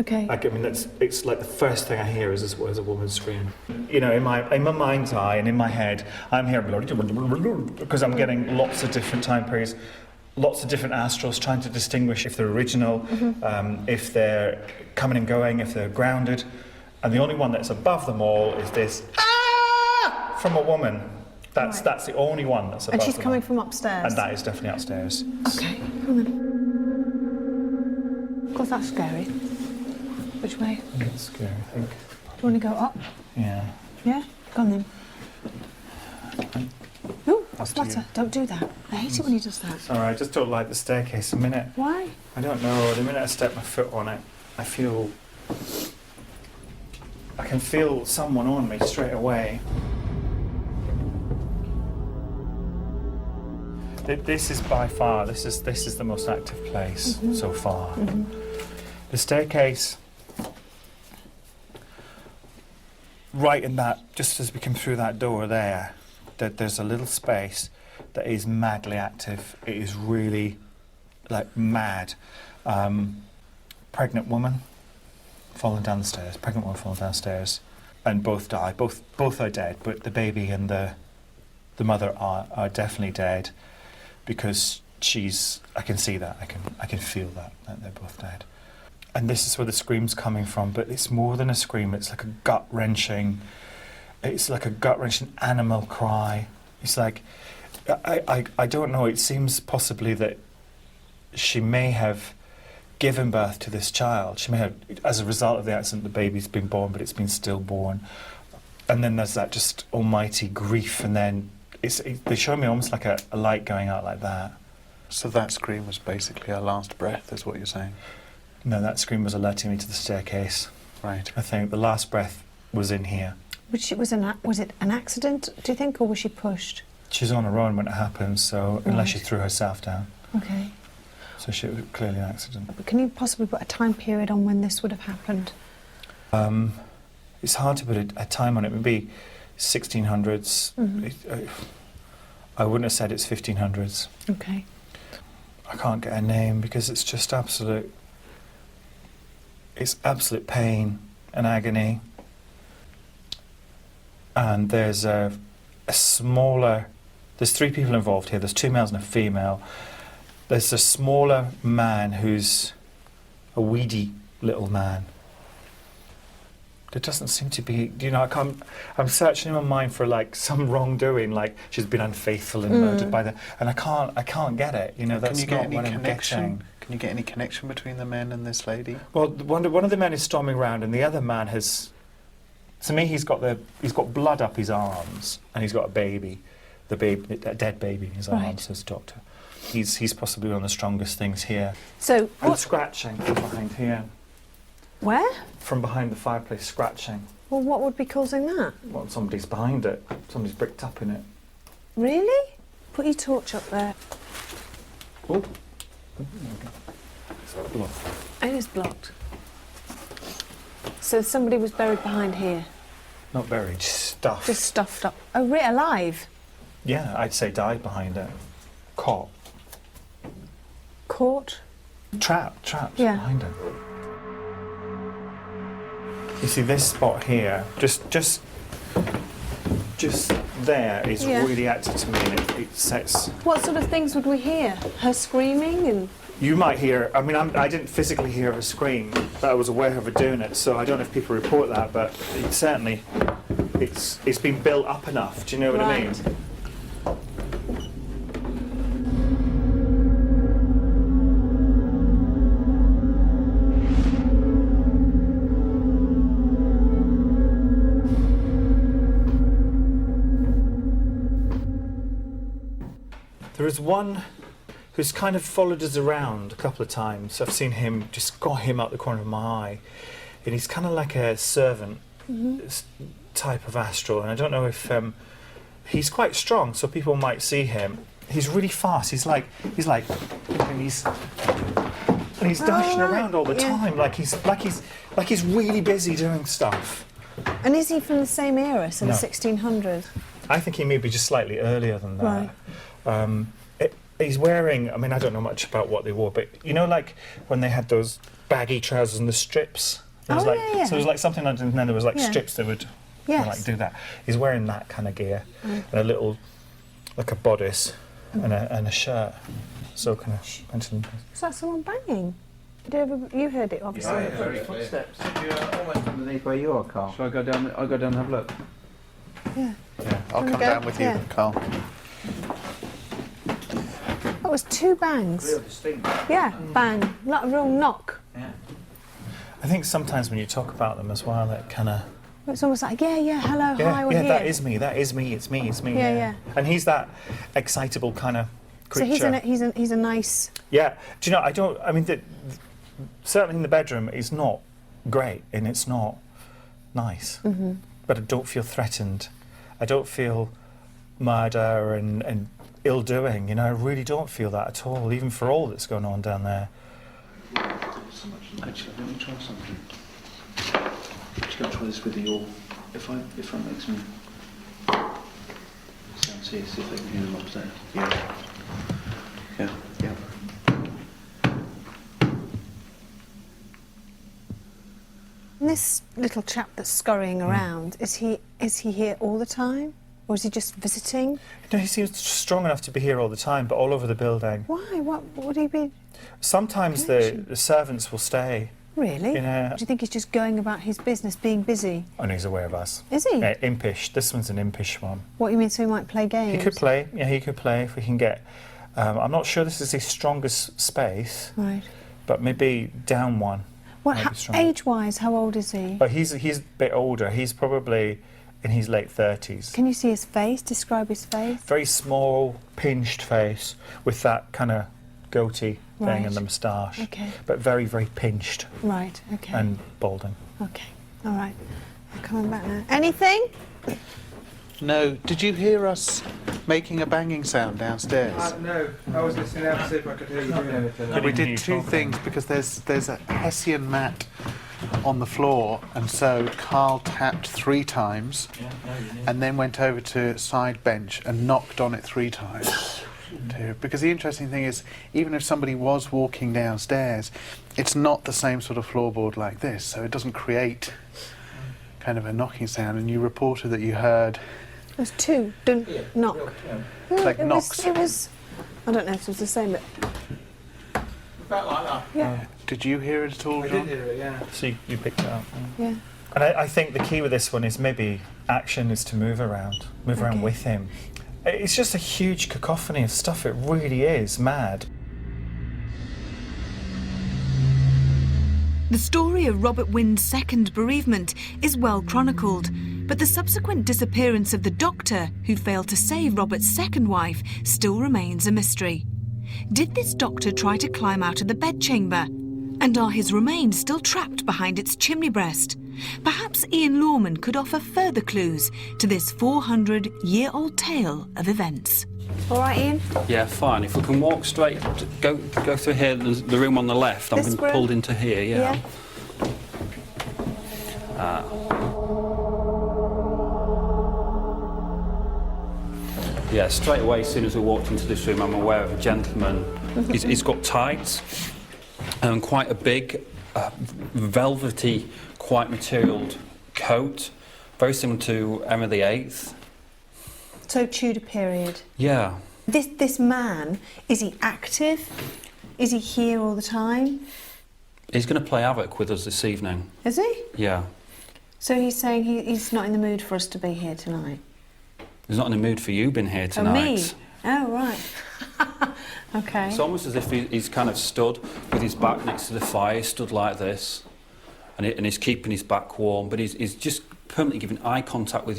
Okay. Like, I mean, it's like the first thing I hear is a woman scream. You know, in my mind's eye and in my head, I'm hearing because I'm getting lots of different time periods, lots of different astrals, trying to distinguish if they're original, if they're coming and going, if they're grounded. And the only one that's above them all is this "ah!" from a woman. That's the only one that's above them. And she's coming from upstairs? And that is definitely upstairs. Okay, come on. God, that's scary. Which way? It's scary, I think. Do you want to go up? Yeah. Yeah? Go on then. Oh, what's the matter? Don't do that. I hate it when he does that. Sorry, I just don't like the staircase a minute. Why? I don't know. The minute I step my foot on it, I can feel someone on me straight away. This is by far, this is the most active place so far. The staircase, right in that, just as we come through that door there, there's a little space that is madly active. It is really, like, mad. Pregnant woman falling down the stairs, and both die. Both are dead, but the baby and the mother are definitely dead, because I can see that, I can feel that they're both dead. And this is where the scream's coming from, but it's more than a scream, it's like a gut-wrenching animal cry. It's like, I don't know, it seems possibly that she may have given birth to this child. She may have, as a result of the accident, the baby's been born, but it's been stillborn. And then there's that just almighty grief, and then they show me almost like a light going out like that. So that scream was basically her last breath, is what you're saying? No, that scream was alerting me to the staircase. Right. I think the last breath was in here. Was it an accident, do you think, or was she pushed? She's on her own when it happened, so unless she Right. threw herself down. Okay. So it was clearly an accident. But can you possibly put a time period on when this would have happened? It's hard to put a time on it. Maybe 1600s. I wouldn't have said it's 1500s. Okay. I can't get a name because it's just absolute. It's absolute pain and agony. And there's a smaller. There's 3 people involved here. There's 2 males and a female. There's a smaller man who's a weedy little man. There doesn't seem to be, you know, I'm searching in my mind for like some wrongdoing, like she's been unfaithful and murdered by and I can't get it. You know, that's not what I'm getting. Can you get any connection between the men and this lady? Well, one of the men is storming around, and the other man has. To me, he's got blood up his arms, and he's got a dead baby in his arms. As a doctor, he's possibly one of the strongest things here. So And scratching from behind here. Where? From behind the fireplace, scratching. Well, what would be causing that? Well, somebody's behind it. Somebody's bricked up in it. Really? Put your torch up there. Oh. It's blocked. It is blocked. So somebody was buried behind here? Not buried, stuffed. Just stuffed up. Oh, alive? Yeah, I'd say died behind it. Caught. Caught? Trapped Yeah. behind it. You see this spot here, just there is really active to me, and it sets. What sort of things would we hear? Her screaming and. You might hear. I mean, I didn't physically hear her scream, but I was aware of her doing it. So I don't know if people report that, but it certainly, it's been built up enough. Do you know what I mean? There is one who's kind of followed us around a couple of times. I've seen him, just got him out the corner of my eye. And he's kind of like a servant type of astral. And I don't know if he's quite strong, so people might see him. He's really fast. He's like, and he's dashing around all the time, like he's really busy doing stuff. And is he from the same era, so No. the 1600s? I think he may be just slightly earlier than that. Right. He's wearing, I mean, I don't know much about what they wore, but you know, like when they had those baggy trousers and the strips. There was Oh, like, yeah. So there was like something underneath, and then there was like Yeah. strips that would Yes. like do that. He's wearing that kind of gear Mm. and a little, like a bodice and a shirt. So kind of mentioned. Is that someone banging? You heard it, obviously. Yeah, very footsteps. You're almost underneath where you are, Carl. Shall I go down? I'll go down and have a look. Yeah. Yeah, I'll Wanna come go? down with you, Yeah. Carl. That was 2 bangs. Real distinct. Yeah, bang. Not a real knock. Yeah. I think sometimes when you talk about them as well, it kind of It's almost like, yeah, hello, hi, we're yeah, here. that is me, it's me. Yeah, yeah. And he's that excitable kind of So creature. he's a nice. Yeah. Do you know? I mean, certainly in the bedroom, it's not great and it's not nice. Mm-hmm. But I don't feel threatened. I don't feel murder and ill doing. You know, I really don't feel that at all, even for all that's going on down there. Actually, let me try something. I'm just going to try this with you all. If I make some sounds here, see if they can hear them upstairs. Yeah. Yeah. And this little chap that's scurrying around, is he here all the time? Or is he just visiting? No, he seems strong enough to be here all the time, but all over the building. Why? What would he be? Sometimes the servants will stay. Really? Yeah. Do you think he's just going about his business, being busy? And he's aware of us. Is he? Impish. This one's an impish one. What you mean? So he might play games? He could play. Yeah, he could play if we can get. I'm not sure this is his strongest space, Right. but maybe down one. What? might be stronger. Age-wise, how old is he? But he's a bit older. He's probably in his late 30s. Can you see his face? Describe his face. Very small, pinched face with that kind of goatee thing Right. and the moustache. Okay. But very, very pinched Right. Okay. and balding. Okay. All right. I'm coming back now. Anything? No, did you hear us making a banging sound downstairs? No, I was listening out to see if I could hear you doing anything. We did 2 things because there's a Hessian mat on the floor, and so Carl tapped 3 times and then went over to side bench and knocked on it 3 times. Because the interesting thing is, even if somebody was walking downstairs, it's not the same sort of floorboard like this, so it doesn't create kind of a knocking sound. And you reported that you heard There's 2. Don't knock. like it knocks. was. I don't know if it was the same, but About like that. yeah. Did you hear it at all, I John? did hear it, yeah. So you picked it up. Yeah. And I think the key with this one is maybe action is to move around Okay. with him. It's just a huge cacophony of stuff. It really is mad. The story of Robert Wynne's second bereavement is well chronicled, but the subsequent disappearance of the doctor who failed to save Robert's second wife still remains a mystery. Did this doctor try to climb out of the bedchamber? And are his remains still trapped behind its chimney breast? Perhaps Ian Lawman could offer further clues to this 400-year-old tale of events. All right, Ian. Yeah, fine. If we can walk straight, go through here, the room on the left. I'm This been room? pulled into here, yeah. Yeah, straight away, as soon as we walked into this room, I'm aware of a gentleman. He's got tights and quite a big, velvety, quite materialed coat, very similar to Emma VIII. So Tudor period. Yeah. This man, is he active? Is he here all the time? He's going to play havoc with us this evening. Is he? Yeah. So he's saying he's not in the mood for us to be here tonight. He's not in the mood for you being here For me? tonight. Oh, right. Okay. It's almost as if he's kind of stood with his back next to the fire, stood like this, and he's keeping his back warm, but he's just permanently giving eye contact with you.